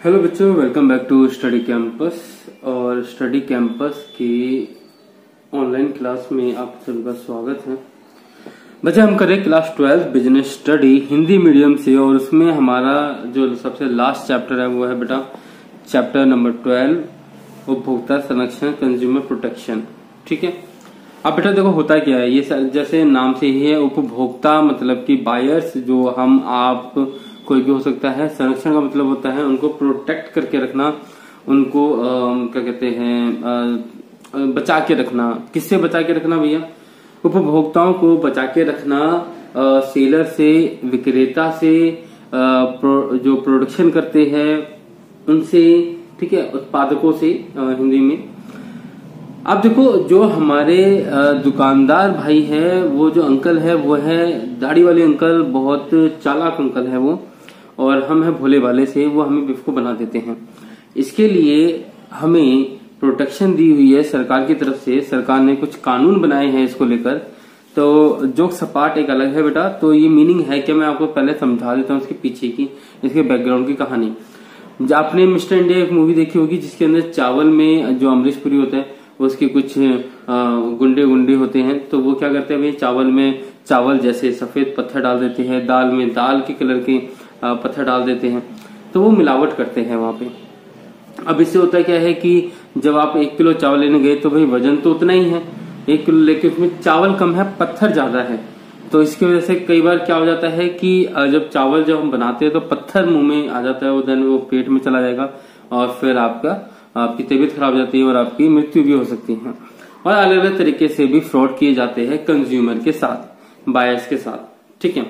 Hello बच्चों, welcome back to study campus. और study campus की ऑनलाइन क्लास में आप सभी का स्वागत है। बच्चे हम करें class 12 business study Hindi medium से, और उसमें हमारा जो सबसे लास्ट चैप्टर है वो है बेटा चैप्टर नंबर 12 उपभोक्ता संरक्षण कंज्यूमर प्रोटेक्शन। ठीक है। अब बेटा देखो होता क्या है, ये जैसे नाम से ही है, उपभोक्ता मतलब कि बायर्स, जो हम आप कोई भी हो सकता है। संरक्षण का मतलब होता है उनको प्रोटेक्ट करके रखना, उनको क्या कहते हैं बचा के रखना। किससे बचा के रखना भैया? उपभोक्ताओं को बचा के रखना सेलर से, विक्रेता से, जो प्रोडक्शन करते हैं उनसे, ठीक है, उत्पादकों से हिंदी में। अब देखो जो हमारे दुकानदार भाई है, वो जो अंकल है वो है दाढ़ी वाले अंकल, बहुत चालाक अंकल है वो, और हम है भोले भाले से, वो हमें बेवकूफ बना देते हैं। इसके लिए हमें प्रोटेक्शन दी हुई है सरकार की तरफ से। सरकार ने कुछ कानून बनाए हैं इसको लेकर। तो जोक सपाट एक अलग है बेटा, तो ये मीनिंग है कि मैं आपको पहले समझा देता हूँ इसके पीछे की, इसके बैकग्राउंड की कहानी। आपने मिस्टर इंडिया एक मूवी देखी होगी जिसके अंदर चावल में जो अमरीश पुरी होता है उसके कुछ गुंडे होते हैं। तो वो क्या करते हैं भाई, चावल में चावल जैसे सफेद पत्थर डाल देते हैं, दाल में दाल के कलर के पत्थर डाल देते हैं, तो वो मिलावट करते हैं वहां पे। अब इससे होता क्या है कि जब आप 1 किलो चावल लेने गए तो भाई वजन तो उतना ही है 1 किलो, लेकिन उसमें चावल कम है, पत्थर ज्यादा है। तो इसकी वजह से कई बार क्या हो जाता है कि जब चावल जब हम बनाते हैं तो पत्थर मुंह में आ जाता है, उधर वो पेट में चला जाएगा और फिर आपकी तबीयत खराब हो जाती है और आपकी मृत्यु भी हो सकती है। और अलग अलग तरीके से भी फ्रॉड किए जाते हैं कंज्यूमर के साथ, बायर्स के साथ। ठीक है।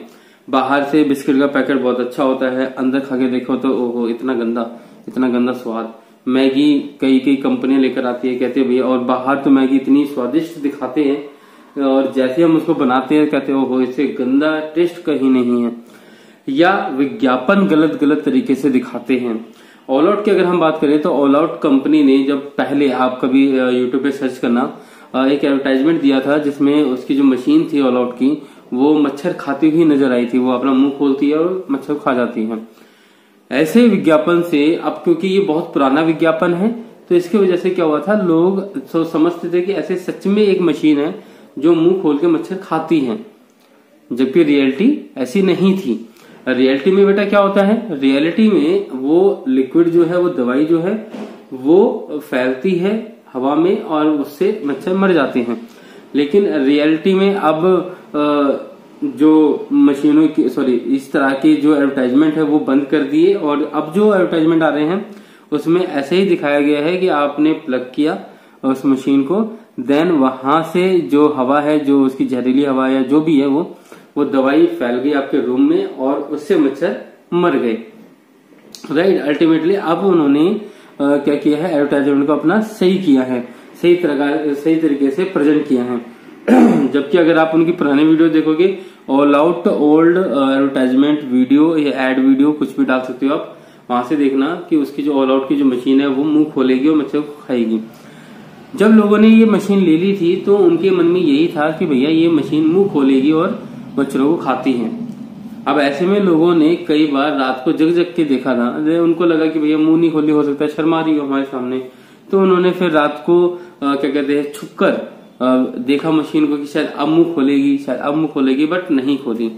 बाहर से बिस्किट का पैकेट बहुत अच्छा होता है, अंदर खा के देखो तो ओहो इतना गंदा स्वाद। मैगी कई कंपनियां लेकर आती है, कहते हैं भैया, और बाहर तो मैगी इतनी स्वादिष्ट दिखाते हैं और जैसे हम उसको बनाते हैं कहते हैं ओहो इससे गंदा टेस्ट कहीं नहीं है, या विज्ञापन गलत तरीके से दिखाते हैं। ऑल आउट की अगर हम बात करें तो ऑल आउट कंपनी ने जब पहले, आप कभी यूट्यूब पे सर्च करना, एक एडवर्टाइजमेंट दिया था जिसमें उसकी जो मशीन थी ऑल आउट की, वो मच्छर खाती हुई नजर आई थी। वो अपना मुंह खोलती है और मच्छर खा जाती है। ऐसे विज्ञापन से, अब क्योंकि ये बहुत पुराना विज्ञापन है तो इसकी वजह से क्या हुआ था, लोग समझते थे कि ऐसे सच में एक मशीन है जो मुंह खोल के मच्छर खाती है, जबकि रियलिटी ऐसी नहीं थी। रियलिटी में बेटा क्या होता है, रियलिटी में वो लिक्विड जो है, वो दवाई जो है वो फैलती है हवा में और उससे मच्छर मर जाते हैं। लेकिन रियलिटी में अब जो मशीनों की इस तरह के जो एडवर्टाइजमेंट है वो बंद कर दिए, और अब जो एडवर्टाइजमेंट आ रहे हैं उसमें ऐसे ही दिखाया गया है कि आपने प्लग किया उस मशीन को, देन वहां से जो हवा है, जो उसकी जहरीली हवा या जो भी है, वो दवाई फैल गई आपके रूम में और उससे मच्छर मर गए। राइट। अल्टीमेटली अब उन्होंने क्या किया है, एडवर्टाइजमेंट को अपना सही किया है, सही तरीके से प्रेजेंट किया है। जबकि अगर आप उनकी पुराने वीडियो देखोगे, all out old advertisement video या एड वीडियो कुछ भी डाल सकते हो आप, वहां से देखना कि उसकी जो ऑल आउट की जो मशीन है वो मुंह खोलेगी और मच्छर को खाएगी। जब लोगों ने ये मशीन ले ली थी तो उनके मन में यही था कि भैया ये मशीन मुंह खोलेगी और मच्छरों को खाती है। अब ऐसे में लोगों ने कई बार रात को जग के देखा था, उनको लगा कि भैया मुंह नहीं खोली, हो सकता है शर्मा रही हो हमारे सामने, तो उन्होंने फिर रात को क्या कहते हैं छुपकर देखा मशीन को कि शायद अब मुंह खोलेगी, बट नहीं खोली।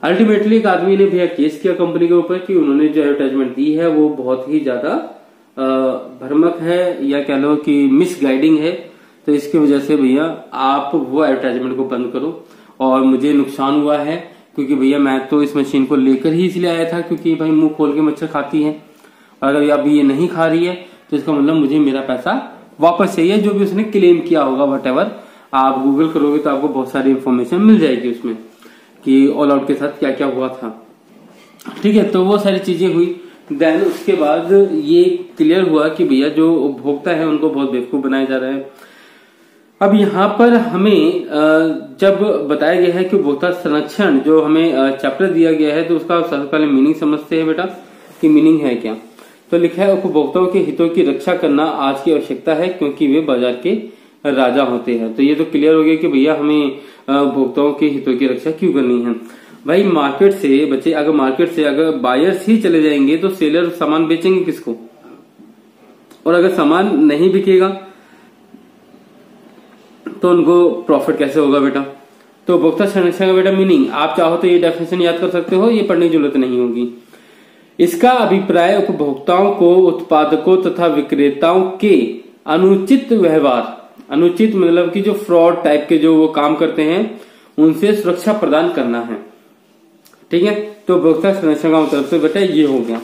अल्टीमेटली एक आदमी ने भैया केस किया कंपनी के ऊपर कि उन्होंने जो एडवर्टाइजमेंट दी है वो बहुत ही ज्यादा भ्रमक है, या कह लो कि मिसगाइडिंग है। तो इसकी वजह से भैया आप वो एडवर्टाइजमेंट को बंद करो। और मुझे नुकसान हुआ है क्योंकि भैया मैं तो इस मशीन को लेकर ही इसलिए आया था क्योंकि भाई मुंह खोल के मच्छर खाती है, और अगर अभी ये नहीं खा रही है तो इसका मतलब मुझे मेरा पैसा वापस चाहिए, जो भी उसने क्लेम किया होगा। व्हाटएवर आप गूगल करोगे तो आपको बहुत सारी इंफॉर्मेशन मिल जाएगी उसमें कि ऑल आउट के साथ क्या क्या हुआ था। ठीक है। तो वो सारी चीजें हुई। देन उसके बाद ये क्लियर हुआ कि भैया जो उपभोक्ता है उनको बहुत बेवकूफ बनाया जा रहा है। अब यहाँ पर हमें जब बताया गया है कि उपभोक्ता संरक्षण जो हमें चैप्टर दिया गया है, तो उसका सबसे पहले मीनिंग समझते हैं बेटा कि मीनिंग है क्या। तो लिखा है उपभोक्ताओं के हितों की रक्षा करना आज की आवश्यकता है क्योंकि वे बाजार के राजा होते हैं। तो ये तो क्लियर हो गया कि भैया हमें उपभोक्ताओं के हितों की रक्षा क्यों करनी है। भाई मार्केट से बच्चे, अगर मार्केट से अगर बायर्स ही चले जाएंगे तो सेलर सामान बेचेंगे किसको? और अगर सामान नहीं बिकेगा तो उनको प्रॉफिट कैसे होगा बेटा? तो उपभोक्ता संरक्षण का बेटा मीनिंग आप चाहो तो ये डेफिनेशन याद कर सकते हो, ये पढ़ने की जरूरत नहीं होगी। इसका अभिप्राय उपभोक्ताओं को उत्पादकों तथा विक्रेताओं के अनुचित व्यवहार, अनुचित मतलब कि जो फ्रॉड टाइप के जो वो काम करते हैं उनसे सुरक्षा प्रदान करना है। ठीक है, तो उपभोक्ता संरक्षण का मतलब से बेटा ये हो गया।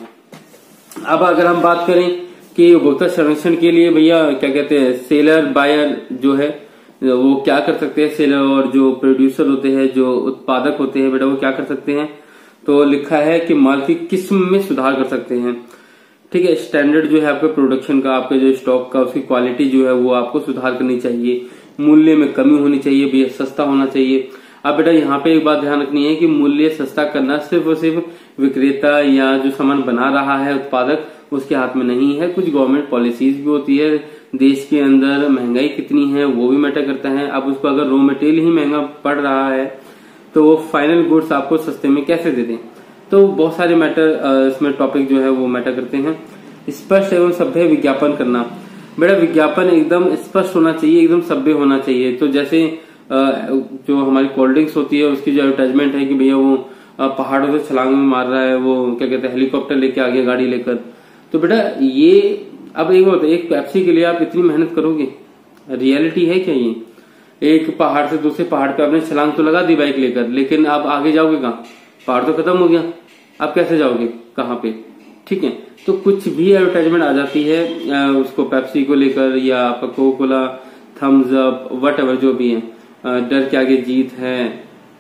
अब अगर हम बात करें कि उपभोक्ता संरक्षण के लिए भैया क्या कहते हैं, सेलर बायर जो है वो क्या कर सकते हैं, सेलर और जो प्रोड्यूसर होते हैं, जो उत्पादक होते हैं बेटा वो क्या कर सकते हैं? तो लिखा है कि माल की किस्म में सुधार कर सकते हैं। ठीक है, स्टैंडर्ड जो है आपके प्रोडक्शन का, आपके जो स्टॉक का, उसकी क्वालिटी जो है वो आपको सुधार करनी चाहिए, मूल्य में कमी होनी चाहिए भैया, सस्ता होना चाहिए। अब बेटा यहाँ पे एक बात ध्यान रखनी है कि मूल्य सस्ता करना सिर्फ और सिर्फ विक्रेता या जो सामान बना रहा है उत्पादक उसके हाथ में नहीं है, कुछ गवर्नमेंट पॉलिसीज भी होती है, देश के अंदर महंगाई कितनी है वो भी मैटर करता है। अब उसको अगर रॉ मटेरियल ही महंगा पड़ रहा है तो वो फाइनल गुड्स आपको सस्ते में कैसे दे दें? तो बहुत सारे मैटर इसमें टॉपिक जो है वो मैटर करते हैं। स्पष्ट एवं सभ्य विज्ञापन करना, बेटा विज्ञापन एकदम स्पष्ट होना चाहिए, एकदम सभ्य होना चाहिए। तो जैसे जो हमारी कोल्ड ड्रिंक्स होती है उसकी जो एडवर्टाइजमेंट है कि भैया वो पहाड़ों से छलांग में मार रहा है, वो क्या कहते हैं हेलीकॉप्टर लेके आगे गाड़ी लेकर, तो बेटा ये अब एक होता है, एक पेप्सी के लिए आप इतनी मेहनत करोगे? रियलिटी है क्या ये? एक पहाड़ से दूसरे पहाड़ पे आपने छलांग तो लगा दी बाइक लेकर, लेकिन आप आगे जाओगे कहाँ? पहाड़ तो खत्म हो गया, आप कैसे जाओगे, कहाँ पे? ठीक है, तो कुछ भी एडवर्टाइजमेंट आ जाती है उसको पेप्सी को लेकर या आपका Coca Cola, Thums Up, whatever जो भी है, डर के आगे जीत है।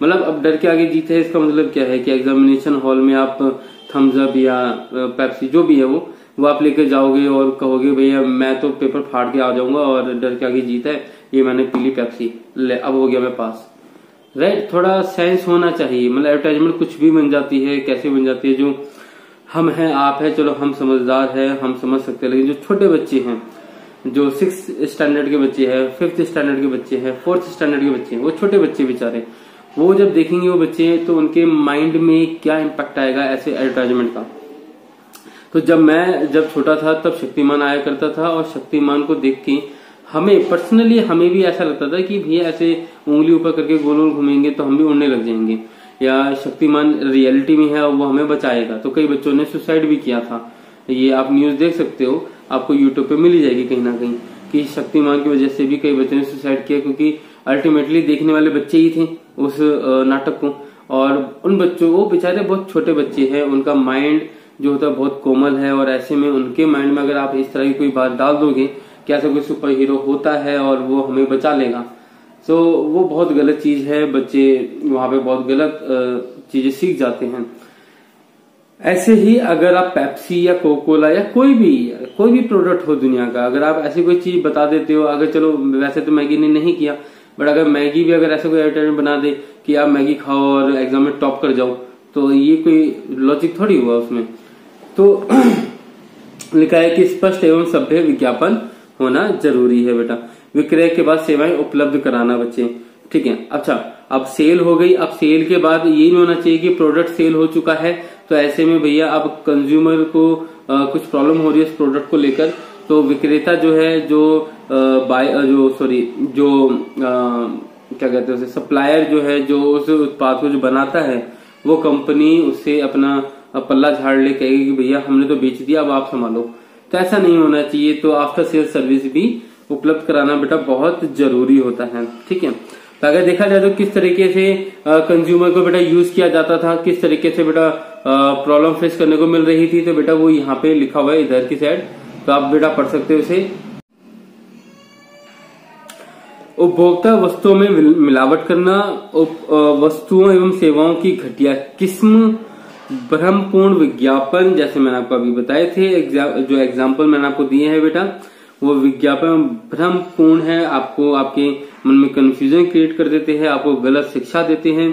मतलब अब डर के आगे जीत है इसका मतलब क्या है कि एग्जामिनेशन हॉल में आप थम्स अप या पेप्सी जो भी है वो आप लेकर जाओगे और कहोगे भैया मैं तो पेपर फाड़ के आ जाऊंगा और डर के आगे जीत है, ये मैंने पी ली पेप्सी, अब हो गया मैं पास। राइट, थोड़ा सेंस होना चाहिए। मतलब एडवर्टाइजमेंट कुछ भी बन जाती है, कैसे बन जाती है, जो हम हैं आप हैं, चलो हम समझदार हैं, हम समझ सकते हैं, लेकिन जो छोटे बच्चे हैं, जो 6th स्टैंडर्ड के बच्चे हैं, 5th स्टैंडर्ड के बच्चे हैं, 4th स्टैंडर्ड के बच्चे हैं, वो छोटे बच्चे बेचारे, वो जब देखेंगे वो बच्चे तो उनके माइंड में क्या इम्पैक्ट आएगा ऐसे एडवर्टाइजमेंट का। तो जब छोटा था तब शक्तिमान आया करता था और शक्तिमान को देख के हमें पर्सनली हमें भी ऐसा लगता था कि भैया ऐसे उंगली ऊपर करके गोल गोल घूमेंगे तो हम भी उड़ने लग जाएंगे, या शक्तिमान रियलिटी में है और वो हमें बचाएगा। तो कई बच्चों ने सुसाइड भी किया था, ये आप न्यूज देख सकते हो, आपको यूट्यूब पे मिल ही जाएगी कहीं ना कहीं, कि शक्तिमान की वजह से भी कई बच्चों ने सुसाइड किया, क्योंकि अल्टीमेटली देखने वाले बच्चे ही थे उस नाटक को। और उन बच्चों को, बेचारे बहुत छोटे बच्चे हैं, उनका माइंड जो होता है बहुत कोमल है, और ऐसे में उनके माइंड में अगर आप इस तरह की कोई बात डाल दोगे कि ऐसा कोई सुपर हीरो होता है और वो हमें बचा लेगा, तो वो बहुत गलत चीज है। बच्चे वहां पे बहुत गलत चीजें सीख जाते हैं। ऐसे ही अगर आप पेप्सी या कोकोला या कोई भी प्रोडक्ट हो दुनिया का, अगर आप ऐसी कोई चीज बता देते हो, अगर चलो वैसे तो मैगी ने नहीं किया, बट अगर मैगी भी अगर ऐसा कोई एडवर्टाइजमेंट बना दे कि आप मैगी खाओ और एग्जाम में टॉप कर जाओ, तो ये कोई लॉजिक थोड़ी हुआ उसमें। तो लिखा है कि स्पष्ट एवं सभ्य विज्ञापन होना जरूरी है बेटा। विक्रय के बाद सेवाएं उपलब्ध कराना बच्चे, ठीक है। अच्छा, अब सेल हो गई, अब सेल के बाद ये नहीं होना चाहिए कि प्रोडक्ट सेल हो चुका है तो ऐसे में भैया अब कंज्यूमर को कुछ प्रॉब्लम हो रही है इस प्रोडक्ट को लेकर, तो विक्रेता जो है क्या कहते हैं उसे, सप्लायर जो है, जो उस उत्पाद को जो बनाता है, वो कंपनी उससे अपना पल्ला झाड़ ले कहेगी कि भैया हमने तो बेच दिया, अब आप संभालो। तो ऐसा नहीं होना चाहिए। तो आफ्टर सेल सर्विस भी उपलब्ध कराना बेटा बहुत जरूरी होता है, ठीक है। तो अगर देखा जाए तो किस तरीके से कंज्यूमर को बेटा यूज किया जाता था, किस तरीके से बेटा प्रॉब्लम फेस करने को मिल रही थी, तो बेटा वो यहाँ पे लिखा हुआ है इधर की साइड, तो आप बेटा पढ़ सकते हो इसे। उपभोक्ता वस्तुओं में मिलावट करना, वस्तुओं एवं सेवाओं की घटिया किस्म, भ्रमपूर्ण विज्ञापन, जैसे मैंने आपको अभी बताए थे, जो एग्जाम्पल मैंने आपको दिए हैं बेटा, वो विज्ञापन भ्रमपूर्ण है, आपको आपके मन में कंफ्यूजन क्रिएट कर देते हैं, आपको गलत शिक्षा देते हैं।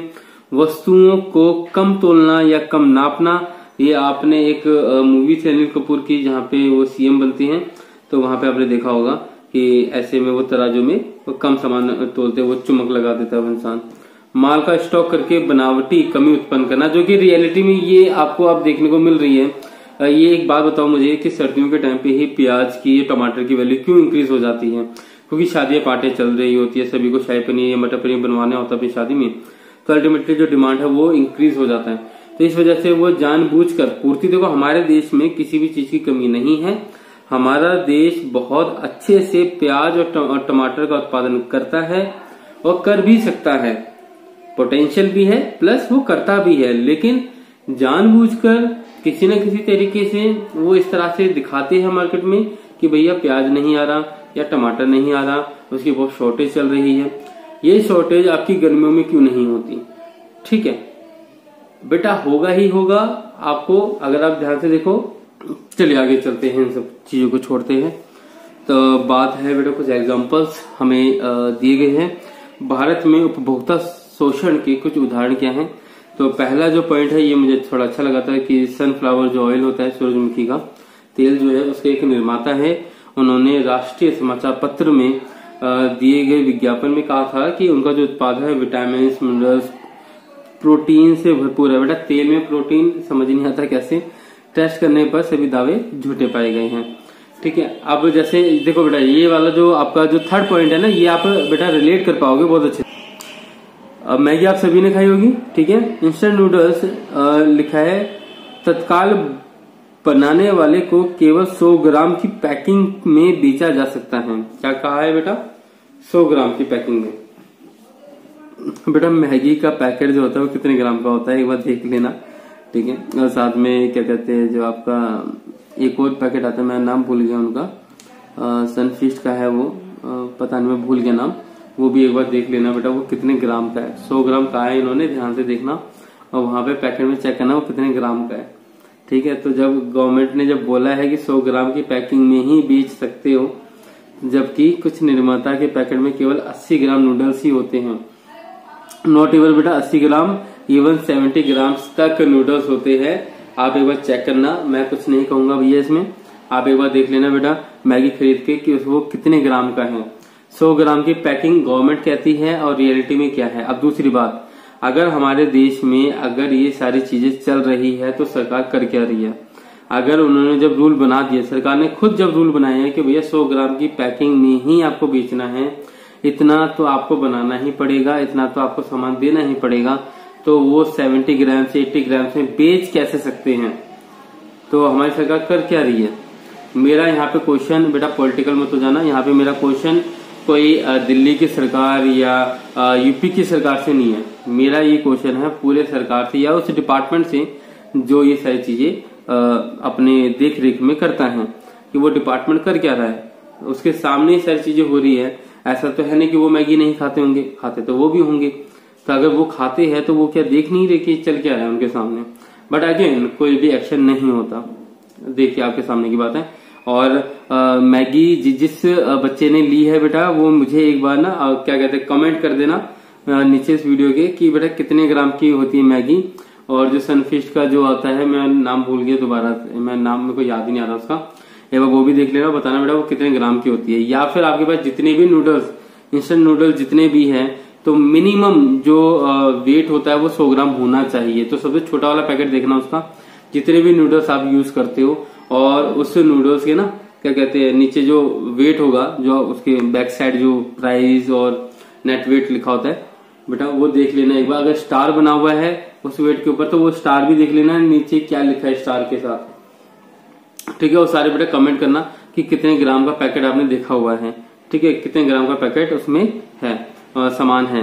वस्तुओं को कम तोलना या कम नापना, ये आपने एक मूवी थी अनिल कपूर की जहाँ पे वो सीएम बनते हैं, तो वहां पे आपने देखा होगा कि ऐसे में वो तराजू में वो कम सामान तोलते, वो चुमक लगा देता है इंसान। माल का स्टॉक करके बनावटी कमी उत्पन्न करना, जो कि रियलिटी में ये आपको अब देखने को मिल रही है। ये एक बात बताओ मुझे कि सर्दियों के टाइम पे ही प्याज की, टमाटर की वैल्यू क्यों इंक्रीज हो जाती है? क्योंकि शादियां पार्टी चल रही होती है, सभी को शाही पनीर या मटर पनीर बनवाना होता है अपनी शादी में, तो अल्टीमेटली जो डिमांड है वो इंक्रीज हो जाता है। तो इस वजह से वो जानबूझकर पूर्ति, देखो हमारे देश में किसी भी चीज की कमी नहीं है, हमारा देश बहुत अच्छे से प्याज और टमाटर का उत्पादन करता है और कर भी सकता है, पोटेंशियल भी है प्लस वो करता भी है, लेकिन जानबूझकर किसी न किसी तरीके से वो इस तरह से दिखाते हैं मार्केट में कि भैया प्याज नहीं आ रहा या टमाटर नहीं आ रहा, उसकी बहुत शॉर्टेज चल रही है। ये शॉर्टेज आपकी गर्मियों में क्यों नहीं होती? ठीक है बेटा, होगा ही होगा आपको, अगर आप ध्यान से देखो। चलिए आगे चलते हैं, इन सब चीजों को छोड़ते हैं। तो बात है बेटा, कुछ एग्जांपल्स हमें दिए गए हैं। भारत में उपभोक्ता शोषण के कुछ उदाहरण क्या हैं? तो पहला जो पॉइंट है ये मुझे थोड़ा अच्छा लगा था कि सनफ्लावर जो ऑयल होता है, सूरजमुखी का तेल जो है, उसके एक निर्माता है, उन्होंने राष्ट्रीय समाचार पत्र में दिए गए विज्ञापन में कहा था कि उनका जो उत्पाद है विटामिन, मिनरल्स, प्रोटीन से भरपूर है। बेटा तेल में प्रोटीन समझ नहीं आता कैसे, टेस्ट करने पर सभी दावे झूठे पाए गए हैं। ठीक है, अब जैसे देखो बेटा, ये वाला जो आपका जो थर्ड पॉइंट है ना, ये आप बेटा रिलेट कर पाओगे बहुत अच्छे। अब मैगी आप सभी ने खाई होगी, ठीक है। इंस्टेंट नूडल्स लिखा है, तत्काल बनाने वाले को केवल 100 ग्राम की पैकिंग में बेचा जा सकता है। क्या कहा है बेटा? 100 ग्राम की पैकिंग में। बेटा मैगी का पैकेट जो होता है वो कितने ग्राम का होता है एक बार देख लेना, ठीक है। और साथ में क्या कहते हैं, जो आपका एक और पैकेट आता है, मैं नाम भूल गया उनका, सनफीस्ट का है वो, पता नहीं मैं भूल गया नाम, वो भी एक बार देख लेना बेटा, वो कितने ग्राम का है। 100 ग्राम का है, इन्होंने ध्यान से देखना और वहां पे पैकेट में चेक करना वो कितने ग्राम का है, ठीक है। तो जब गवर्नमेंट ने जब बोला है कि 100 ग्राम की पैकिंग में ही बेच सकते हो, जबकि कुछ निर्माता के पैकेट में केवल 80 ग्राम नूडल्स ही होते हैं। नॉट इवन बेटा 80 ग्राम, इवन 70 ग्राम तक नूडल्स होते हैं। आप एक बार चेक करना, मैं कुछ नहीं कहूंगा भैया इसमें, आप एक बार देख लेना बेटा मैगी खरीद के कि वो कितने ग्राम का है। 100 ग्राम की पैकिंग गवर्नमेंट कहती है और रियलिटी में क्या है। अब दूसरी बात, अगर हमारे देश में अगर ये सारी चीजें चल रही है तो सरकार कर क्या रही है? अगर उन्होंने जब रूल बना दिया, सरकार ने खुद जब रूल बनाया है कि भैया 100 ग्राम की पैकिंग में ही आपको बेचना है, इतना तो आपको बनाना ही पड़ेगा, इतना तो आपको सामान देना ही पड़ेगा, तो वो 70 ग्राम से 80 ग्राम से बेच कैसे सकते हैं? तो हमारी सरकार कर क्या रही है? मेरा यहाँ पे क्वेश्चन बेटा, पॉलिटिकल मत हो जाना, यहाँ पे मेरा क्वेश्चन कोई दिल्ली की सरकार या यूपी की सरकार से नहीं है, मेरा ये क्वेश्चन है पूरे सरकार से या उस डिपार्टमेंट से जो ये सारी चीजें अपने देख रेख में करता है, कि वो डिपार्टमेंट कर क्या रहा है, उसके सामने ये सारी चीजें हो रही है। ऐसा तो है नहीं कि वो मैगी नहीं खाते होंगे, खाते तो वो भी होंगे। तो अगर वो खाते हैं तो वो क्या देख नहीं रहे कि चल क्या रहा है उनके सामने? बट अगेन कोई भी एक्शन नहीं होता, देखिए आपके सामने की बात है। और मैगी जिस बच्चे ने ली है बेटा, वो मुझे एक बार ना क्या कहते हैं कमेंट कर देना नीचे इस वीडियो के कि बेटा कितने ग्राम की होती है मैगी। और जो सनफिस्ट का जो आता है, मैं नाम भूल गया दोबारा, मैं नाम मेरे को याद ही नहीं आ रहा उसका, एक बार वो भी देख लेना, बताना बेटा वो कितने ग्राम की होती है। या फिर आपके पास जितने भी नूडल्स, इंस्टेंट नूडल्स जितने भी हैं, तो मिनिमम जो वेट होता है वो 100 ग्राम होना चाहिए। तो सबसे छोटा वाला पैकेट देखना उसका, जितने भी नूडल्स आप यूज करते हो, और उस नूडल्स के ना क्या कहते हैं नीचे जो वेट होगा, जो उसके बैक साइड जो प्राइस और नेट वेट लिखा होता है बेटा, वो देख लेना एक बार। अगर स्टार बना हुआ है उस वेट के ऊपर तो वो स्टार भी देख लेना, नीचे क्या लिखा है स्टार के साथ, ठीक है। वो सारे बेटा कमेंट करना कि कितने ग्राम का पैकेट आपने देखा हुआ है, ठीक है, कितने ग्राम का पैकेट उसमें है, सामान है।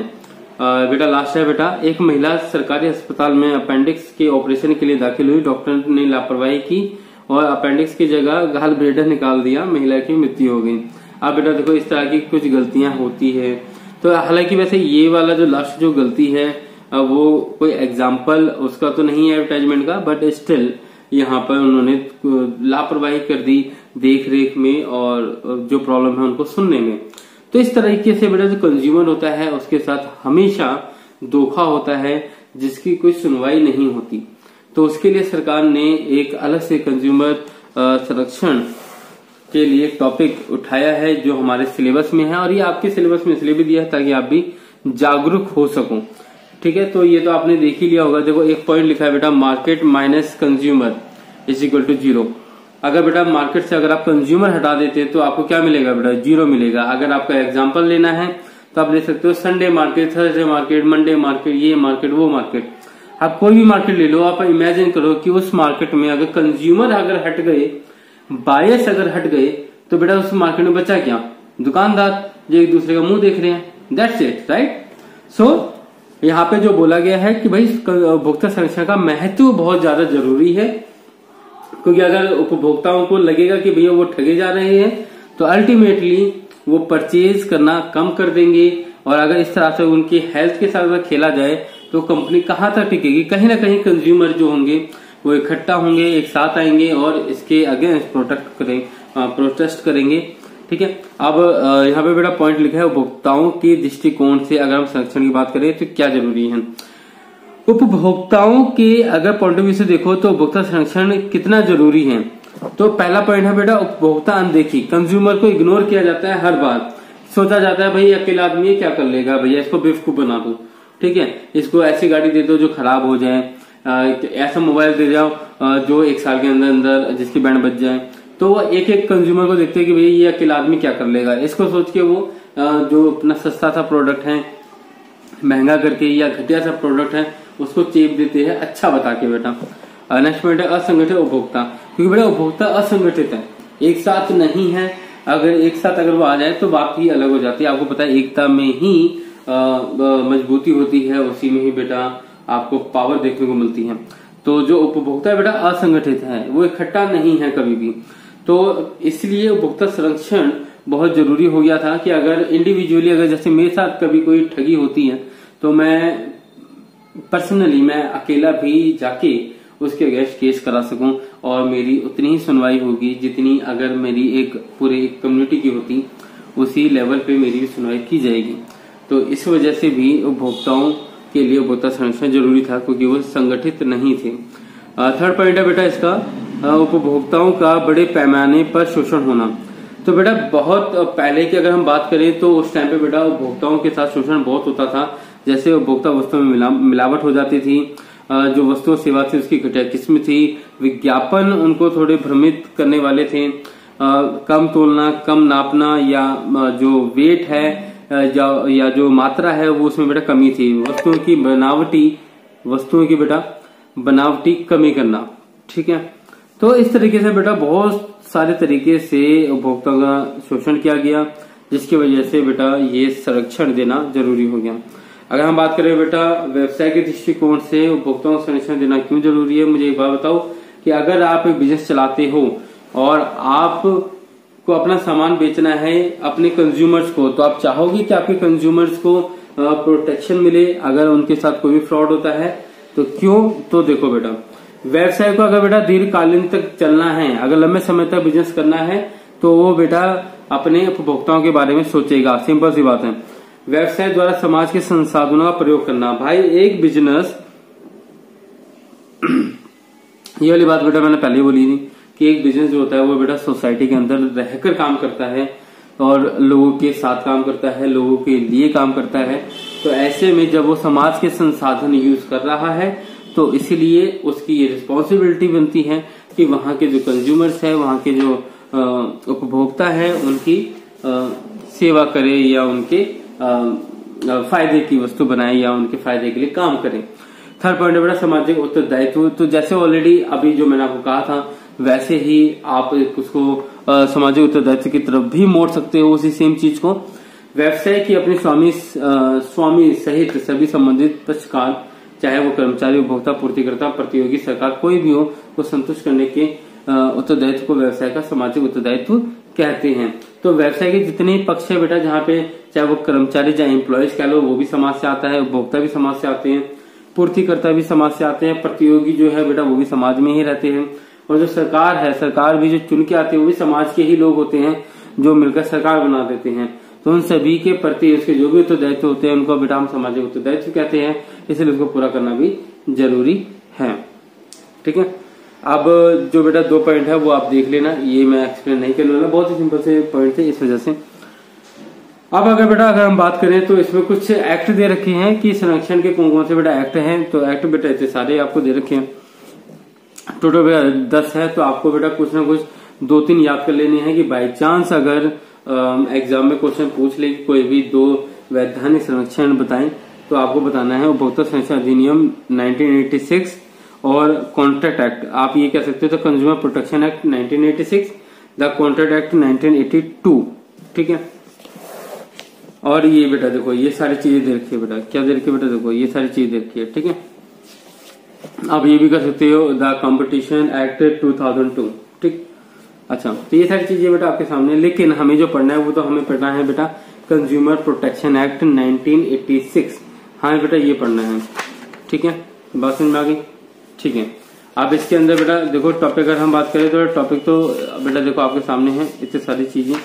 बेटा लास्ट है बेटा, एक महिला सरकारी अस्पताल में अपेंडिक्स के ऑपरेशन के लिए दाखिल हुई, डॉक्टर ने लापरवाही की और अपेंडिक्स की जगह गाल ब्लेडर निकाल दिया, महिला की मृत्यु हो गई। अब बेटा देखो इस तरह की कुछ गलतियां होती है। तो हालांकि वैसे ये वाला जो लास्ट जो गलती है वो कोई एग्जाम्पल उसका तो नहीं है एडवर्टाइजमेंट का, बट स्टिल यहाँ पर उन्होंने लापरवाही कर दी देख रेख में और जो प्रॉब्लम है उनको सुनने में। तो इस तरीके से बेटा जो कंज्यूमर होता है उसके साथ हमेशा धोखा होता है, जिसकी कोई सुनवाई नहीं होती। तो उसके लिए सरकार ने एक अलग से कंज्यूमर संरक्षण के लिए एक टॉपिक उठाया है जो हमारे सिलेबस में है, और ये आपके सिलेबस में इसलिए भी दिया है ताकि आप भी जागरूक हो सको। ठीक है, तो ये तो आपने देख ही लिया होगा। देखो एक पॉइंट लिखा है बेटा, market minus consumer is equal to 0। अगर बेटा मार्केट से अगर आप कंज्यूमर हटा देते तो आपको क्या मिलेगा बेटा, 0 मिलेगा। अगर आपका एग्जांपल लेना है तो आप ले सकते हो Sunday market, Thursday market, Monday market, ये मार्केट, वो मार्केट। आप कोई भी मार्केट ले लो, आप इमेजिन करो कि उस मार्केट में अगर कंज्यूमर अगर हट गए, बायर्स अगर हट गए, तो बेटा उस मार्केट में बचा क्या, दुकानदार जो एक दूसरे का मुंह देख रहे हैं। That's it, right. सो यहाँ पे जो बोला गया है कि भाई उपभोक्ता संरक्षण का महत्व बहुत ज्यादा जरूरी है, क्योंकि अगर उपभोक्ताओं को लगेगा कि भैया वो ठगे जा रहे हैं तो अल्टीमेटली वो परचेज करना कम कर देंगे। और अगर इस तरह से उनकी हेल्थ के साथ अगर खेला जाए तो कंपनी कहाँ तक टिकेगी। कहीं ना कहीं कंज्यूमर जो होंगे वो इकट्ठा होंगे, एक साथ आएंगे और इसके अगेंस्ट प्रोटेस्ट करेंगे। ठीक है, अब यहाँ पे बेटा पॉइंट लिखा है, उपभोक्ताओं के दृष्टिकोण से अगर हम संरक्षण की बात करें तो क्या जरूरी है। उपभोक्ताओं के अगर पॉइंट ऑफ व्यू से देखो तो उपभोक्ता संरक्षण कितना जरूरी है। तो पहला पॉइंट है बेटा, उपभोक्ता अनदेखी, कंज्यूमर को इग्नोर किया जाता है। हर बार सोचा जाता है भाई अकेला आदमी है, क्या कर लेगा भैया, इसको बेवकूफ बना दो। ठीक है, इसको ऐसी गाड़ी दे दो जो खराब हो जाए, ऐसा मोबाइल दे जाओ जो 1 साल के अंदर अंदर जिसकी बैंड बच जाए। तो वो एक एक कंज्यूमर को देखते हैं कि भैया ये अकेला आदमी क्या कर लेगा। इसको सोच के वो जो अपना सस्ता सा प्रोडक्ट है महंगा करके या घटिया सा प्रोडक्ट है उसको चेप देते हैं अच्छा बता के बेटा। नेक्स्ट पॉइंट है असंगठित उपभोक्ता, क्योंकि बेटा उपभोक्ता असंगठित है, एक साथ नहीं है। अगर एक साथ अगर वो आ जाए तो बात ही अलग हो जाती है। आपको पता है एकता में ही मजबूती होती है, उसी में ही बेटा आपको पावर देखने को मिलती है। तो जो उपभोक्ता है बेटा असंगठित है, वो इकट्ठा नहीं है कभी भी। तो इसलिए उपभोक्ता संरक्षण बहुत जरूरी हो गया था कि अगर इंडिविजुअली अगर जैसे मेरे साथ कभी कोई ठगी होती है तो मैं पर्सनली मैं अकेला भी जाके उसके अगेंस्ट केस करा सकूं और मेरी उतनी ही सुनवाई होगी जितनी अगर मेरी एक पूरे कम्युनिटी की होती, उसी लेवल पे मेरी भी सुनवाई की जाएगी। तो इस वजह से भी उपभोक्ताओं के लिए उपभोक्ता संरक्षण जरूरी था, क्योंकि वो संगठित नहीं थे। थर्ड पॉइंट है बेटा इसका, उपभोक्ताओं का बड़े पैमाने पर शोषण होना। तो बेटा बहुत पहले की अगर हम बात करें तो उस टाइम पे बेटा उपभोक्ताओं के साथ शोषण बहुत होता था। जैसे उपभोक्ता वस्तुओं में मिलावट हो जाती थी, जो वस्तु सेवा थी उसकी घटिया किस्म थी, विज्ञापन उनको थोड़े भ्रमित करने वाले थे, कम तोलना, कम नापना, या जो वेट है या जो मात्रा है वो उसमें बेटा कमी थी, वस्तुओं की बेटा बनावटी कमी करना। ठीक है, तो इस तरीके से बेटा बहुत सारे तरीके से उपभोक्ता का शोषण किया गया, जिसकी वजह से बेटा ये संरक्षण देना जरूरी हो गया। अगर हम बात करें बेटा व्यवसाय के दृष्टिकोण से उपभोक्ताओं को संरक्षण देना क्यों जरूरी है, मुझे एक बात बताओ कि अगर आप एक बिजनेस चलाते हो और आप को अपना सामान बेचना है अपने कंज्यूमर्स को, तो आप चाहोगे कि आपके कंज्यूमर्स को प्रोटेक्शन मिले अगर उनके साथ कोई भी फ्रॉड होता है तो। क्यों, तो देखो बेटा व्यवसाय को अगर बेटा दीर्घकालीन तक चलना है, अगर लंबे समय तक बिजनेस करना है तो वो बेटा अपने उपभोक्ताओं के बारे में सोचेगा। सिंपल सी बात है। व्यवसाय द्वारा समाज के संसाधनों का प्रयोग करना, भाई एक बिजनेस ये वाली बात बेटा मैंने पहले बोली थी कि एक बिजनेस जो होता है वो बेटा सोसाइटी के अंदर रहकर काम करता है और लोगों के साथ काम करता है, लोगों के लिए काम करता है। तो ऐसे में जब वो समाज के संसाधन यूज कर रहा है तो इसीलिए उसकी ये रिस्पॉन्सिबिलिटी बनती है कि वहां के जो कंज्यूमर्स है, वहां के जो उपभोक्ता है उनकी सेवा करे या उनके फायदे की वस्तु बनाए या उनके फायदे के लिए काम करें। थर्ड पॉइंट है बेटा सामाजिक उत्तरदायित्व। तो जैसे ऑलरेडी अभी जो मैंने आपको कहा था वैसे ही आप उसको सामाजिक उत्तरदायित्व की तरफ भी मोड़ सकते हो उसी सेम चीज को। व्यवसाय की अपने स्वामी सहित सभी संबंधित पक्षकार, चाहे वो कर्मचारी, उपभोक्ता, पूर्तिकर्ता, प्रतियोगी, सरकार, कोई भी हो, को संतुष्ट करने के उत्तरदायित्व को व्यवसाय का सामाजिक उत्तरदायित्व कहते हैं। तो व्यवसाय के जितने पक्ष है बेटा, जहाँ पे चाहे वो कर्मचारी चाहे एम्प्लॉयज कह लो, वो भी समाज से आता है, उपभोक्ता भी समाज से आते हैं, पूर्तिकर्ता भी समाज से आते हैं, प्रतियोगी जो है बेटा वो भी समाज में ही रहते हैं, और जो सरकार है, सरकार भी जो चुन के आते हैं वो भी समाज के ही लोग होते हैं जो मिलकर सरकार बना देते हैं। तो उन सभी के प्रति उसके जो भी उत्तरदायित्व होते हैं उनको बेटा हम सामाजिक उत्तरदायित्व कहते हैं, इसलिए उसको पूरा करना भी जरूरी है। ठीक है, अब जो बेटा 2 पॉइंट है वो आप देख लेना, ये मैं एक्सप्लेन नहीं करने वाला, बहुत ही सिंपल से पॉइंट थे इस वजह से। अब अगर हम बात करें तो इसमें कुछ एक्ट दे रखे हैं कि संरक्षण के कौन कौन से बेटा एक्ट हैं। तो एक्ट बेटा इतने सारे आपको दे रखे हैं, टोटल बेटा 10 है। तो आपको बेटा कुछ ना कुछ 2-3 याद कर लेने हैं कि बाई चांस अगर एग्जाम में क्वेश्चन पूछ ले कोई भी 2 वैधानिक संरक्षण बताएं तो आपको बताना है उपभोक्ता संरक्षण अधिनियम 1986 और कॉन्ट्रैक्ट एक्ट। आप ये कह सकते हो तो consumer protection act 1986, the contract act 1982, ठीक है। और ये बेटा देखो ये सारी चीजें दे रखी है बेटा, क्या दे रखी है बेटा, देखो ये सारी चीजें दे रखी है, ठीक है। आप ये भी कर सकते हो द कंपटीशन एक्ट 2002, ठीक। अच्छा, तो ये सारी चीजें बेटा आपके सामने, लेकिन हमें जो पढ़ना है वो तो हमें पढ़ना है बेटा कंज्यूमर प्रोटेक्शन एक्ट 1986। हाँ बेटा ये पढ़ना है, ठीक है। बात समझ में आ गई, ठीक है। अब इसके अंदर बेटा देखो टॉपिक अगर हम बात करें तो टॉपिक तो बेटा देखो आपके सामने है इतनी सारी चीजें,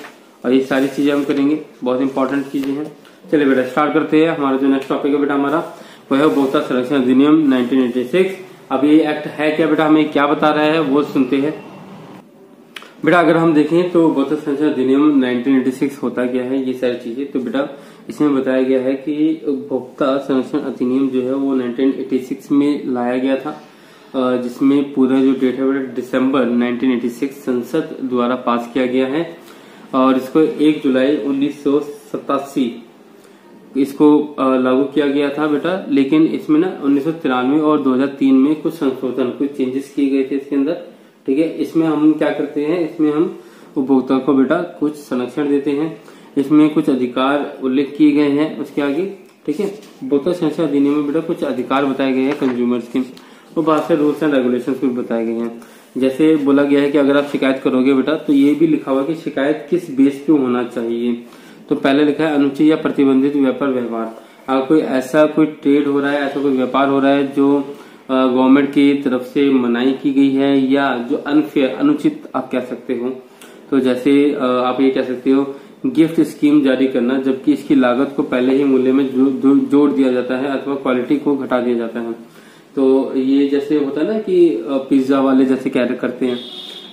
और ये सारी चीजें हम करेंगे, बहुत इंपॉर्टेंट चीजें हैं। चलिए बेटा स्टार्ट करते हैं। हमारा जो नेक्स्ट टॉपिक है बेटा हमारा वह है उपभोक्ता संरक्षण अधिनियम 1986। अब ये एक्ट है क्या बेटा, हमें क्या बता रहा है वो सुनते हैं बेटा। अगर हम देखें तो उपभोक्ता संरक्षण अधिनियम 1986 होता क्या है, ये सारी चीजें तो बेटा इसमें बताया गया है कि उपभोक्ता संरक्षण अधिनियम जो है वो 1986 में लाया गया था, जिसमें पूरा जो डेट है बेटा दिसंबर 1986 संसद द्वारा पास किया गया है, और इसको 1 जुलाई 1987 इसको लागू किया गया था बेटा। लेकिन इसमें ना 1993 और 2003 में कुछ संशोधन, कुछ चेंजेस किए गए थे इसके अंदर, ठीक है। इसमें हम क्या करते हैं, इसमें हम उपभोक्ता को बेटा कुछ संरक्षण देते हैं, इसमें कुछ अधिकार उल्लेख किए गए हैं उसके आगे, ठीक है। उपभोक्ता संरक्षण अधिनियम में बेटा कुछ अधिकार बताए गए हैं कंज्यूमर्स के, और बहुत से रूल्स एंड रेगुलेशंस भी बताए गए हैं। जैसे बोला गया है कि अगर आप शिकायत करोगे बेटा तो ये भी लिखा हुआ है कि शिकायत किस बेस पे होना चाहिए। तो पहले लिखा है अनुचित या प्रतिबंधित व्यापार व्यवहार। अगर कोई ऐसा कोई ट्रेड हो रहा है, ऐसा कोई व्यापार हो रहा है जो गवर्नमेंट की तरफ से मनाही की गई है, या जो अनफेयर अनुचित आप कह सकते हो, तो जैसे आप ये कह सकते हो गिफ्ट स्कीम जारी करना जबकि इसकी लागत को पहले ही मूल्य में जोड़ दिया जाता है अथवा क्वालिटी को घटा दिया जाता है। तो ये जैसे होता है ना कि पिज्जा वाले जैसे क्या करते हैं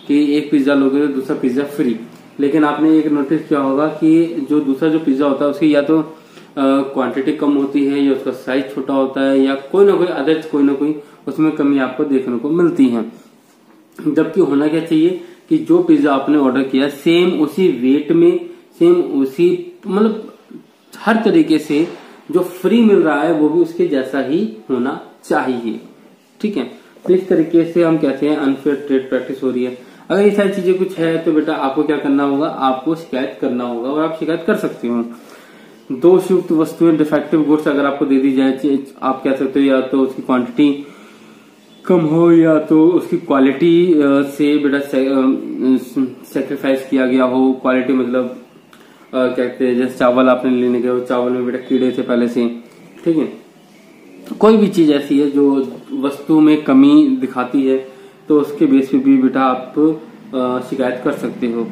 कि एक पिज्जा लोगे तो दूसरा पिज्जा फ्री, लेकिन आपने एक नोटिस किया होगा कि जो दूसरा जो पिज्जा होता है उसकी या तो क्वांटिटी कम होती है, या उसका साइज छोटा होता है, या कोई ना कोई अदर कोई ना कोई उसमें कमी आपको देखने को मिलती है। जबकि होना क्या चाहिए कि जो पिज्जा आपने ऑर्डर किया सेम उसी वेट में, सेम उसी मतलब हर तरीके से जो फ्री मिल रहा है वो भी उसके जैसा ही होना चाहिए, ठीक है। तो इस तरीके से हम कहते हैं अनफेयर ट्रेड प्रैक्टिस हो रही है। अगर ये सारी चीजें कुछ है तो बेटा आपको क्या करना होगा, आपको शिकायत करना होगा, और आप शिकायत कर सकते हो। दोषयुक्त वस्तुएं डिफेक्टिव गुड्स अगर आपको दे दी जाए, आप कह सकते हो या तो उसकी क्वांटिटी कम हो या तो उसकी क्वालिटी से बेटा सेक्रीफाइस किया गया हो। क्वालिटी मतलब कहते हैं जैसे चावल आपने लेने गए हो, चावल में बेटा कीड़े थे पहले से, ठीक है। कोई भी चीज ऐसी है जो वस्तु में कमी दिखाती है तो उसके बेस पे भी बेटा आप शिकायत कर सकते हो।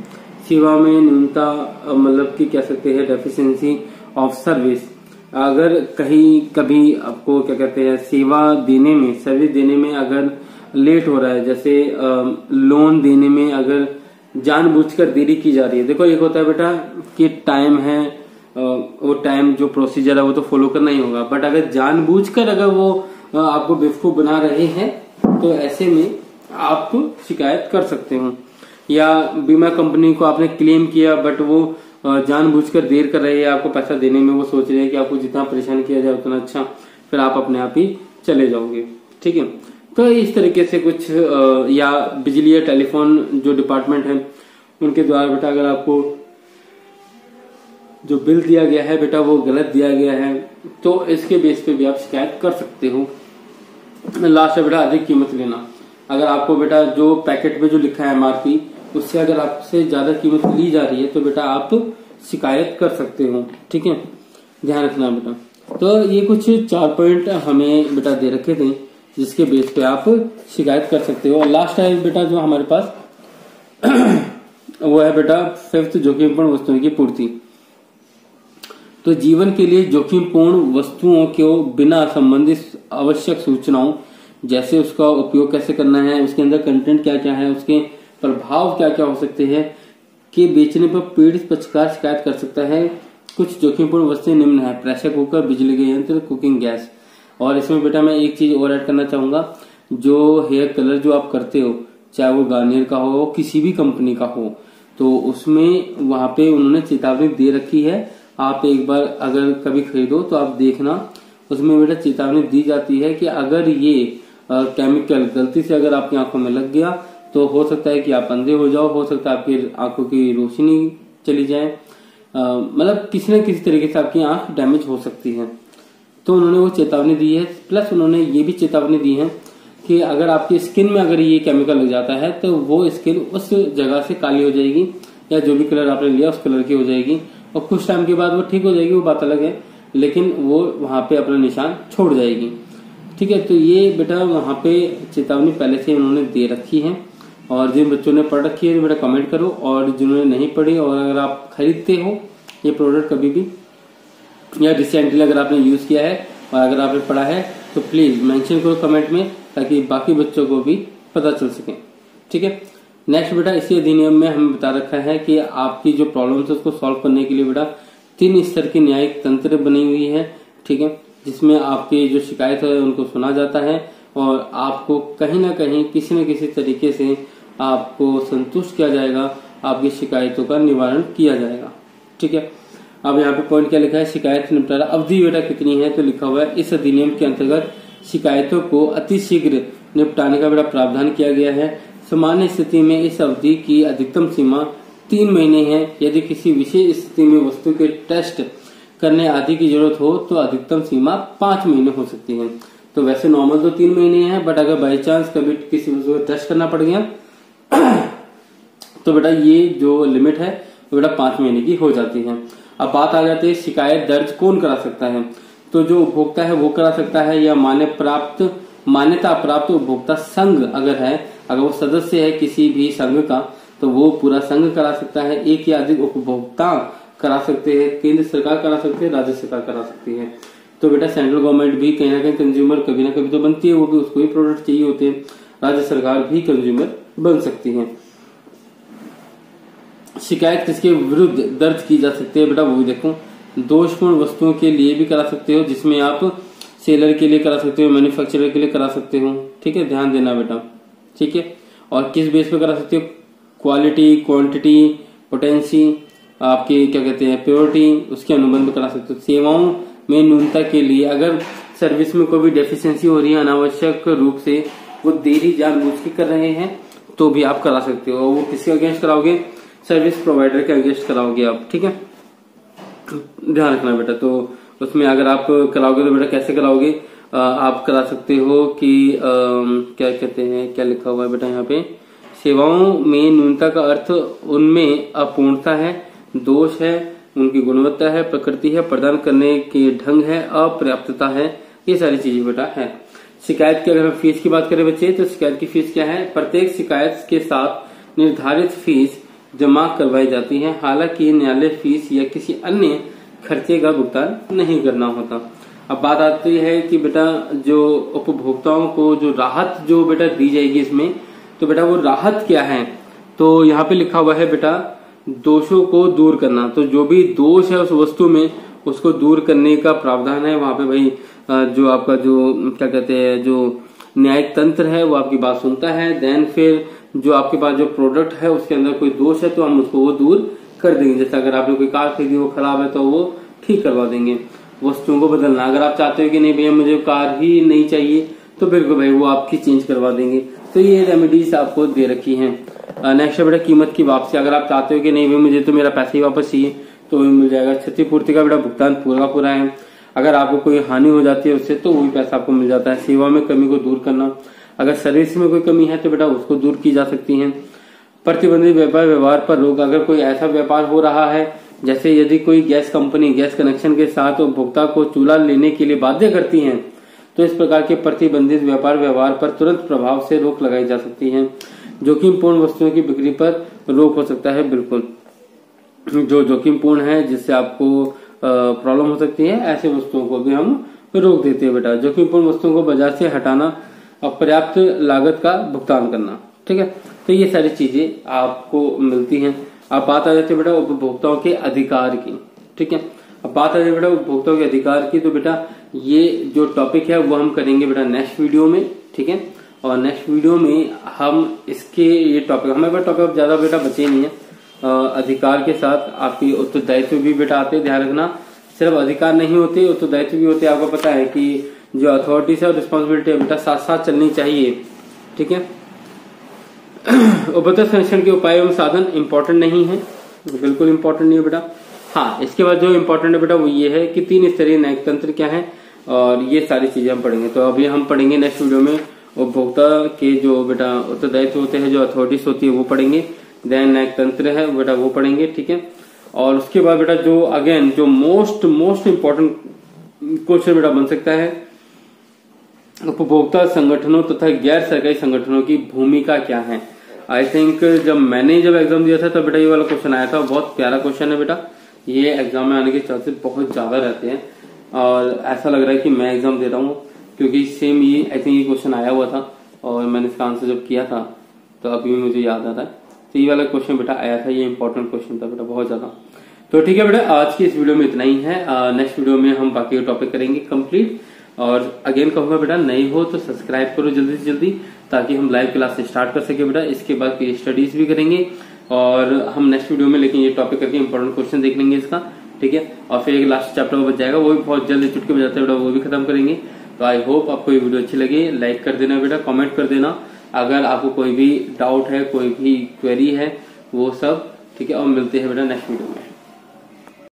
सेवा में न्यूनता मतलब कि कह सकते हैं डेफिशिएंसी ऑफ सर्विस। अगर कहीं कभी आपको क्या कहते हैं सेवा देने में, सर्विस देने में अगर लेट हो रहा है, जैसे लोन देने में अगर जानबूझकर देरी की जा रही है। देखो एक होता है बेटा कि टाइम है, वो टाइम जो प्रोसीजर है वो तो फॉलो करना ही होगा, बट अगर जानबूझकर अगर वो आपको बेवकूफ बना रहे हैं तो ऐसे में आप शिकायत कर सकते हो। या बीमा कंपनी को आपने क्लेम किया बट वो जानबूझकर देर कर रही है आपको पैसा देने में, वो सोच रहे हैं कि आपको जितना परेशान किया जाए उतना अच्छा, फिर आप अपने आप ही चले जाओगे, ठीक है। तो इस तरीके से कुछ या बिजली या टेलीफोन जो डिपार्टमेंट है उनके द्वारा बेटा अगर आपको जो बिल दिया गया है बेटा वो गलत दिया गया है तो इसके बेस पे भी आप शिकायत कर सकते हो। लास्ट है बेटा अधिक कीमत लेना। अगर आपको बेटा जो पैकेट में जो लिखा है एमआरपी उससे अगर आपसे ज्यादा कीमत ली जा रही है तो बेटा आप शिकायत कर सकते हो, ठीक है, ध्यान रखना बेटा। तो ये कुछ 4 पॉइंट हमें बेटा दे रखे थे जिसके बेस पे आप शिकायत कर सकते हो। और लास्ट है बेटा जो हमारे पास वो है बेटा 5th जोखिमपूर्ण वस्तुओं की पूर्ति। तो जीवन के लिए जोखिमपूर्ण वस्तुओं को बिना संबंधित आवश्यक सूचनाओं जैसे उसका उपयोग कैसे करना है, उसके अंदर कंटेंट क्या क्या है, उसके प्रभाव क्या क्या हो सकते हैं के बेचने पर पीड़ित पक्षकार शिकायत कर सकता है कुछ जोखिमपूर्ण वस्तुएं निम्न है: प्रेशर कुकर, बिजली के यंत्र, कुकिंग गैस। और इसमें बेटा मैं एक चीज और ऐड करना चाहूंगा, जो हेयर कलर जो आप करते हो, चाहे वो गार्नियर का हो, किसी भी कंपनी का हो, तो उसमें वहां पे उन्होंने चेतावनी दे रखी है। आप एक बार अगर कभी खरीदो तो आप देखना, उसमें बेटा चेतावनी दी जाती है कि अगर ये केमिकल गलती से अगर आपकी आंखों में लग गया तो हो सकता है कि आप अंधे हो जाओ, हो सकता है आपकी आंखों की रोशनी चली जाए, मतलब किसी न किसी तरीके से आपकी आंख डैमेज हो सकती है। तो उन्होंने वो चेतावनी दी है। प्लस उन्होंने ये भी चेतावनी दी है कि अगर आपकी स्किन में अगर ये केमिकल लग जाता है तो वो स्किन उस जगह से काली हो जाएगी, या जो भी कलर आपने लिया उस कलर की हो जाएगी, और कुछ टाइम के बाद वो ठीक हो जाएगी, वो बात अलग है, लेकिन वो वहां पे अपना निशान छोड़ जाएगी। ठीक है, तो ये बेटा वहां पे चेतावनी पहले से उन्होंने दे रखी है। और जिन बच्चों ने पढ़ रखी है तो बेटा कमेंट करो, और जिन्होंने नहीं पढ़ी और अगर आप खरीदते हो ये प्रोडक्ट कभी भी, या रिसेंटली अगर आपने यूज किया है और अगर आपने पढ़ा है, तो प्लीज मेंशन करो कमेंट में, ताकि बाकी बच्चों को भी पता चल सके। ठीक है, नेक्स्ट बेटा इसी अधिनियम में हमें बता रखा है कि आपकी जो प्रॉब्लम है उसको सॉल्व करने के लिए बेटा 3 स्तर की न्यायिक तंत्र बनी हुई है। ठीक है, जिसमें आपकी जो शिकायत है उनको सुना जाता है और आपको कहीं ना कहीं किसी न किसी तरीके से आपको संतुष्ट किया जाएगा, आपकी शिकायतों का निवारण किया जाएगा। ठीक है, अब यहाँ पे पॉइंट क्या लिखा है, शिकायत निपटारा अवधि बेटा कितनी है, तो लिखा हुआ है इस अधिनियम के अंतर्गत शिकायतों को अतिशीघ्र निपटाने का बेटा प्रावधान किया गया है। सामान्य स्थिति में इस अवधि की अधिकतम सीमा 3 महीने है। यदि किसी विशेष स्थिति में वस्तु के टेस्ट करने आदि की जरूरत हो तो अधिकतम सीमा 5 महीने हो सकती है। तो वैसे नॉर्मल तो 3 महीने है, बट अगर बाई चांस कभी किसी वस्तु को टेस्ट करना पड़ गया तो बेटा ये जो लिमिट है वो बेटा 5 महीने की हो जाती है। अब बात आ जाती है शिकायत दर्ज कौन करा सकता है, तो जो उपभोक्ता है वो करा सकता है, या मान्यता प्राप्त उपभोक्ता संघ अगर है, अगर वो सदस्य है किसी भी संघ का, तो वो पूरा संघ करा सकता है। एक या अधिक उपभोक्ता करा सकते हैं, केंद्र सरकार करा सकते हैं, राज्य सरकार करा सकती है। तो बेटा सेंट्रल गवर्नमेंट भी कहीं ना कहीं कंज्यूमर कभी ना कभी तो बनती है, वो भी उसको ही प्रोडक्ट चाहिए होते हैं। राज्य सरकार भी कंज्यूमर बन सकती है। शिकायत किसके विरुद्ध दर्ज की जा सकती है, बेटा वो भी देखो। दोषपूर्ण वस्तुओं के लिए भी करा सकते हो, जिसमें आप सेलर के लिए करा सकते हो, मैन्युफैक्चरर के लिए करा सकते हो। ठीक है, ध्यान देना बेटा। ठीक है, और किस बेस पे करा सकते हो, क्वालिटी, क्वांटिटी, पोटेंसी, आपकी क्या कहते हैं प्योरिटी, उसके अनुबंध करा सकते हो। सेवाओं में न्यूनता के लिए अगर सर्विस में कोई भी डेफिशिएंसी हो रही है, अनावश्यक रूप से वो देरी जानबूझ के कर रहे हैं, तो भी आप करा सकते हो। वो किसके अगेंस्ट कराओगे, सर्विस प्रोवाइडर के अगेंस्ट कराओगे आप। ठीक है, ध्यान रखना बेटा। तो उसमें अगर आप कराओगे तो बेटा कैसे कराओगे, आप करा सकते हो कि क्या कहते हैं, क्या लिखा हुआ है बेटा यहाँ पे, सेवाओं में न्यूनता का अर्थ उनमें अपूर्णता है, दोष है, उनकी गुणवत्ता है, प्रकृति है, प्रदान करने के ढंग है, अपर्याप्तता है, ये सारी चीजें बेटा है। शिकायत की अगर हम फीस की बात करें बच्चे, तो शिकायत की फीस क्या है, प्रत्येक शिकायत के साथ निर्धारित फीस जमा करवाई जाती है। हालांकि न्यायालय फीस या किसी अन्य खर्चे का भुगतान नहीं करना होता। अब बात आती है कि बेटा जो उपभोक्ताओं को जो राहत जो बेटा दी जाएगी इसमें, तो बेटा वो राहत क्या है, तो यहाँ पे लिखा हुआ है बेटा दोषों को दूर करना। तो जो भी दोष है उस वस्तु में उसको दूर करने का प्रावधान है। वहां पे भाई जो आपका जो क्या कहते हैं जो न्यायिक तंत्र है वो आपकी बात सुनता है। देन फिर जो आपके पास जो प्रोडक्ट है उसके अंदर कोई दोष है तो हम उसको वो दूर कर देंगे। जैसे अगर आपने कोई कार खरीदी वो खराब है तो वो ठीक करवा देंगे। वस्तुओं को बदलना, अगर आप चाहते हो कि नहीं भैया मुझे कार ही नहीं चाहिए तो बिल्कुल भाई वो आपकी चेंज करवा देंगे। तो ये रेमेडीज आपको दे रखी है। नेक्स्ट बेटा कीमत की वापसी, अगर आप चाहते हो कि नहीं भाई मुझे तो मेरा पैसा ही वापस चाहिए तो वो मिल जाएगा। क्षतिपूर्ति का बेटा भुगतान पूरा पूरा है। अगर आपको कोई हानि हो जाती है उससे तो वही पैसा आपको मिल जाता है। सेवा में कमी को दूर करना, अगर सर्विस में कोई कमी है तो बेटा उसको दूर की जा सकती है। प्रतिबंधित व्यापार व्यवहार पर रोक, अगर कोई ऐसा व्यापार हो रहा है जैसे यदि कोई गैस कंपनी गैस कनेक्शन के साथ उपभोक्ता को चूल्हा लेने के लिए बाध्य करती है तो इस प्रकार के प्रतिबंधित व्यापार व्यवहार पर तुरंत प्रभाव से रोक लगाई जा सकती है। जोखिमपूर्ण वस्तुओं की बिक्री पर रोक हो सकता है, बिल्कुल जो जोखिमपूर्ण है जिससे आपको प्रॉब्लम हो सकती है ऐसे वस्तुओं को भी हम रोक देते हैं बेटा। जोखिमपूर्ण वस्तुओं को बाजार से हटाना और पर्याप्त लागत का भुगतान करना, ठीक है। तो ये सारी चीजें आपको मिलती हैं। अब बात आ जाती है बेटा उपभोक्ताओं के अधिकार की, ठीक है। अब बात है बेटा उपभोक्ताओं के अधिकार की, तो बेटा ये जो टॉपिक है वो हम करेंगे बेटा नेक्स्ट वीडियो में, ठीक है। और नेक्स्ट वीडियो में हम इसके ये टॉपिक, हमें बेटा टॉपिक ज्यादा बेटा बचे नहीं है। अधिकार के साथ आपकी उत्तरदायित्व भी बेटा आते हैं, ध्यान रखना। सिर्फ अधिकार नहीं होते, उत्तरदायित्व भी होते हैं। आपको पता है कि जो अथॉरिटीज है और रिस्पॉन्सिबिलिटी है बेटा साथ साथ चलनी चाहिए, ठीक है। उपभोक्ता संरक्षण के उपाय एवं साधन इंपॉर्टेंट नहीं है, बिल्कुल इंपॉर्टेंट नहीं है बेटा। हाँ, इसके बाद जो इंपॉर्टेंट है बेटा वो ये है कि 3 स्तरीय न्यायिक तंत्र क्या है, और ये सारी चीजें हम पढ़ेंगे। तो अभी हम पढ़ेंगे नेक्स्ट वीडियो में उपभोक्ता के जो बेटा उत्तरदायित्व होते हैं, जो अथॉरिटीज होती है वो पढ़ेंगे। देन न्यायिक तंत्र है बेटा वो पढ़ेंगे, ठीक है। और उसके बाद बेटा जो अगेन जो मोस्ट इंपॉर्टेंट क्वेश्चन बेटा बन सकता है, उपभोक्ता संगठनों तथा गैर सरकारी संगठनों की भूमिका क्या है। आई थिंक जब एग्जाम दिया था तब बेटा ये वाला क्वेश्चन आया था। बहुत प्यारा क्वेश्चन है बेटा, ये एग्जाम में आने के चांसेस बहुत ज्यादा रहते हैं, और ऐसा लग रहा है कि मैं एग्जाम दे रहा हूँ, क्योंकि सेम ये आई थिंक ये क्वेश्चन आया हुआ था और मैंने इसका आंसर जब किया था तो अभी मुझे याद आता है। तो ये वाला क्वेश्चन बेटा आया था, ये इंपॉर्टेंट क्वेश्चन था बेटा बहुत ज्यादा। तो ठीक है बेटा, आज की इस वीडियो में इतना ही है। नेक्स्ट वीडियो में हम बाकी टॉपिक करेंगे कंप्लीट। और अगेन कहूंगा बेटा, नई हो तो सब्सक्राइब करो जल्दी से जल्दी, ताकि हम लाइव क्लास स्टार्ट कर सके बेटा। इसके बाद केस स्टडीज भी करेंगे, और हम नेक्स्ट वीडियो में लेकिन ये टॉपिक करके इंपॉर्टेंट क्वेश्चन देख लेंगे इसका, ठीक है। और फिर एक लास्ट चैप्टर बच जाएगा, वो भी बहुत जल्दी चुटकी बजाते हैं बेटा, वो भी खत्म करेंगे। तो आई होप आपको ये वीडियो अच्छी लगी। लाइक कर देना बेटा, कमेंट कर देना अगर आपको कोई भी डाउट है, कोई भी क्वेरी है, वो सब, ठीक है। और मिलते हैं बेटा नेक्स्ट वीडियो में।